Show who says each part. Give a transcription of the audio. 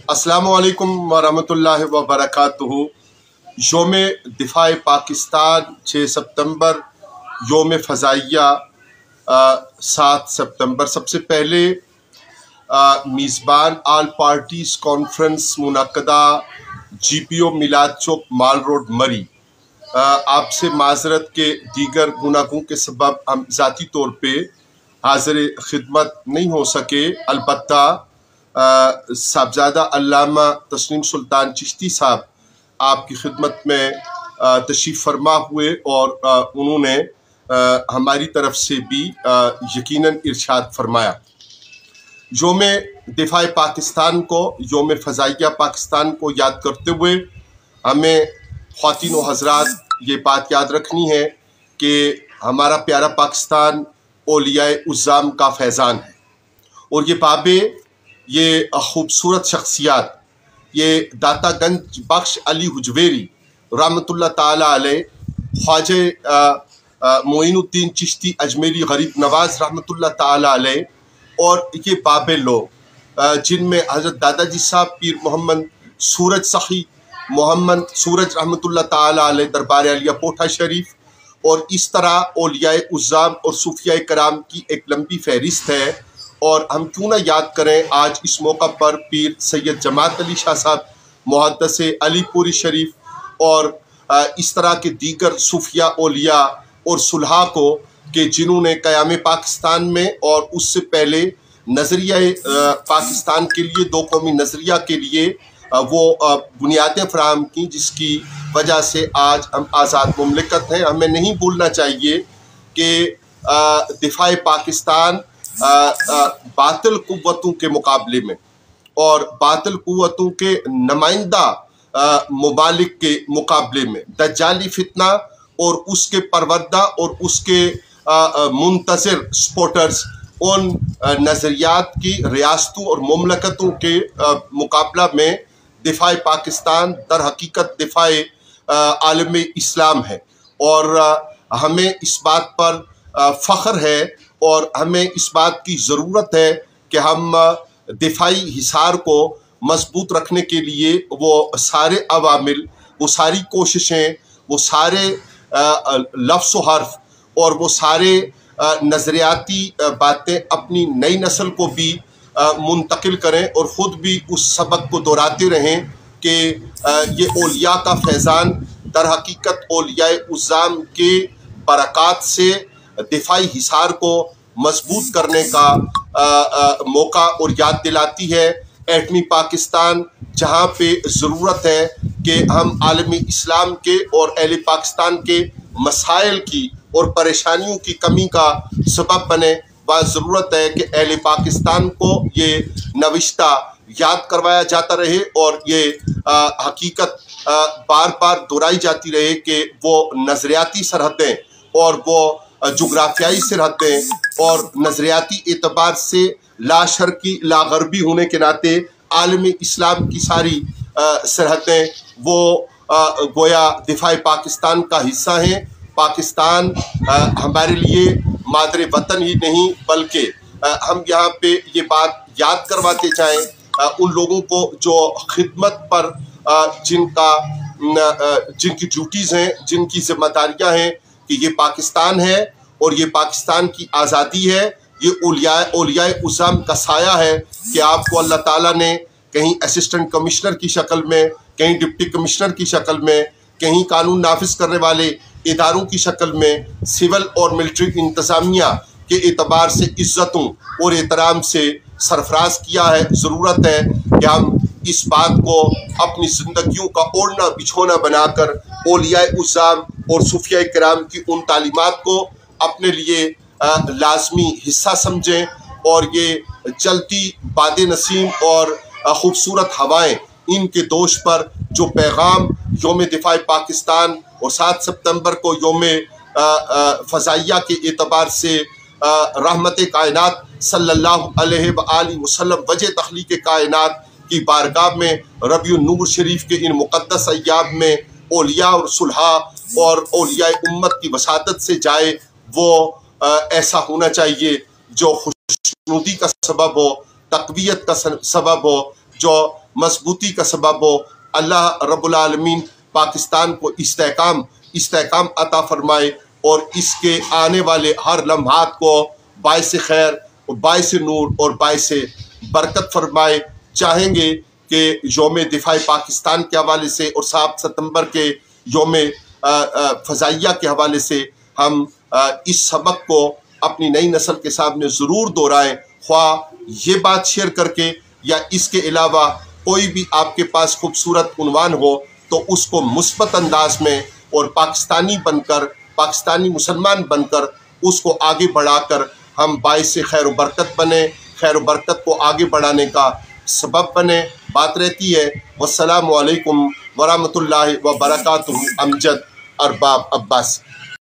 Speaker 1: अस्सलामुअलैकुम वरहमतुल्लाहि वबरकातुहू। योम दिफाए पाकिस्तान 6 सितंबर, योम फ़ज़ाइया 7 सितंबर। सबसे पहले मीज़बान आल पार्टीज़ कॉन्फ्रेंस मुनक़दा GPO मिलाद चौक माल रोड मरी। आपसे माज़रत के दीगर गुनाहों के सबब हम ज़ाती तौर पे हाज़िर खिदमत नहीं हो सके। अलबत्ता साहबजादा अल्लामा तस्लीम सुल्तान चिश्ती साहब आपकी खिदमत में तशरीफ़ फरमा हुए और उन्होंने हमारी तरफ से भी यकीनन इरशाद फरमाया। योम दिफाए पाकिस्तान को, योम फ़ज़ाइया पाकिस्तान को याद करते हुए हमें ख़वातीन व हज़रात ये बात याद रखनी है कि हमारा प्यारा पाकिस्तान औलियाए उज़्ज़ाम का फैज़ान है और ये बाबे, ये खूबसूरत शख्सियात, ये दातागंज बख्श अली हुजवेरी रहमतुल्लाह ताला अलैह, ख्वाजा मोइनुद्दीन चिश्ती अजमेरी गरीब नवाज रहमतुल्लाह ताला अलैह, और ये बाबे लोग जिनमें हज़रत दादाजी साहब पीर मोहम्मद सूरज सखी मोहम्मद सूरज रहमतुल्लाह ताला अलैह दरबार आलिया पोठा शरीफ, और इस तरह औलियाए उज़्ज़ाम और सूफियाए कराम की एक लंबी फहरिस्त है। और हम क्यों ना याद करें आज इस मौका पर पीर सैयद जमात अली शाह साहब मुहद्दिस अलीपुरी शरीफ और इस तरह के दीगर सूफिया औलिया और सुलहा को कि जिन्होंने क़याम पाकिस्तान में और उससे पहले नज़रिया पाकिस्तान के लिए, दो कौमी नज़रिया के लिए वो बुनियादें फराहम की, जिसकी वजह से आज हम आज़ाद मुमलिकत हैं। हमें नहीं भूलना चाहिए कि दिफाए पाकिस्तान बातिल कुव्वतों के मुकाबले में और बातिल कुव्वतों के नुमाइंदा ममालिक के मुकाबले में दज्जाली फितना और उसके परवरदा और उसके मुंतज़िर सपोर्टर्स उन नज़रियात की रियासतों और मुमलकतों के मुकाबला में दिफाए पाकिस्तान दर हकीकत दिफाए आलम इस्लाम है। और हमें इस बात पर फ़ख्र है और हमें इस बात की ज़रूरत है कि हम दिफाई हिसार को मजबूत रखने के लिए वो सारे अवामिल, वो सारी कोशिशें, वो सारे लफ्ज़ व हर्फ और वो सारे नज़रियाती बातें अपनी नई नस्ल को भी मुंतकिल करें और ख़ुद भी उस सबक को दोहराते रहें कि ये औलिया का फैज़ान दर हकीकत औलियाए उज़्ज़ाम के बरक़ात से दिफाई हिसार को मजबूत करने का मौका और याद दिलाती है। एटमी पाकिस्तान जहाँ पे ज़रूरत है कि हम आलमी इस्लाम के और अहले पाकिस्तान के मसाइल की और परेशानियों की कमी का सबब बने, वह ज़रूरत है कि अहले पाकिस्तान को ये नविश्ता याद करवाया जाता रहे और ये हकीकत बार बार दोहराई जाती रहे कि वो नज़रियाती सरहदें और वो जोग्राफियाई सरहदें और नज़रियाती एतबार से ला शर्की ला गरबी होने के नाते आलमी इस्लाम की सारी सरहदें वो गोया दिफाए पाकिस्तान का हिस्सा हैं। पाकिस्तान हमारे लिए मादरे वतन ही नहीं बल्कि हम यहाँ पे ये बात याद करवाते जाएँ उन लोगों को जो खिदमत पर जिनकी ड्यूटीज़ हैं, जिनकी जिम्मेदारियाँ हैं कि ये पाकिस्तान है और ये पाकिस्तान की आज़ादी है। ये औलियाए उज़्ज़ाम का साया है कि आपको अल्लाह ताला ने कहीं असिस्टेंट कमिश्नर की शक्ल में, कहीं डिप्टी कमिश्नर की शक्ल में, कहीं कानून नाफिज करने वाले इदारों की शक्ल में, सिविल और मिलिट्री इंतज़ामिया के एतबार से इज़्ज़तों और एहतराम से सरफराज किया है। ज़रूरत है कि हम इस बात को अपनी ज़िंदगियों का ओढ़ना बिछोना बनाकर औलियाए उज़्ज़ाम और सूफियाए किराम की उन तालीमात को अपने लिए लाजमी हिस्सा समझें और ये चलती बादे नसीम और ख़ूबसूरत हवाएं, इनके दोष पर जो पैगाम योम दिफाए पाकिस्तान और 7 सितंबर को योम फ़ज़ाइया के एतबार से रहमत कायनात सल्लल्लाहु अलैहि वसल्लम वजह तख्लीक़ कायनात की बारगाह में रबीउन नूर शरीफ के इन मुक़द्दस अय्याम में औलिया और सुलहा और औलियाए उम्मत की वसादत से जाए, वो ऐसा होना चाहिए जो खुशनुदी का सबब हो, तक़वियत का सबब हो, जो मजबूती का सबब हो। अल्लाह रब्बुल आलमीन पाकिस्तान को इस्तेहकाम अता फरमाए और इसके आने वाले हर लम्हात को बाइस खैर, बाइस नूर और बाइस बरकत फरमाए। चाहेंगे कि योम दिफा पाकिस्तान के हवाले से और 7 सितंबर के योम फ़ज़ाइया के हवाले से हम इस सबक को अपनी नई नस्ल के सामने ज़रूर दोहराएं, ख्वाह ये बात शेयर करके या इसके अलावा कोई भी आपके पास खूबसूरत उन्वान हो तो उसको मुस्बत अंदाज में और पाकिस्तानी बनकर, पाकिस्तानी मुसलमान बनकर उसको आगे बढ़ाकर हम बाइस खैर व बरकत बने, खैर व बरकत को आगे बढ़ाने का सबब बने। बात रहती है। वस्सलामु अलैकुम वरहमतुल्लाहि व बरकातुहू। अमजद अरबाब अब्बास।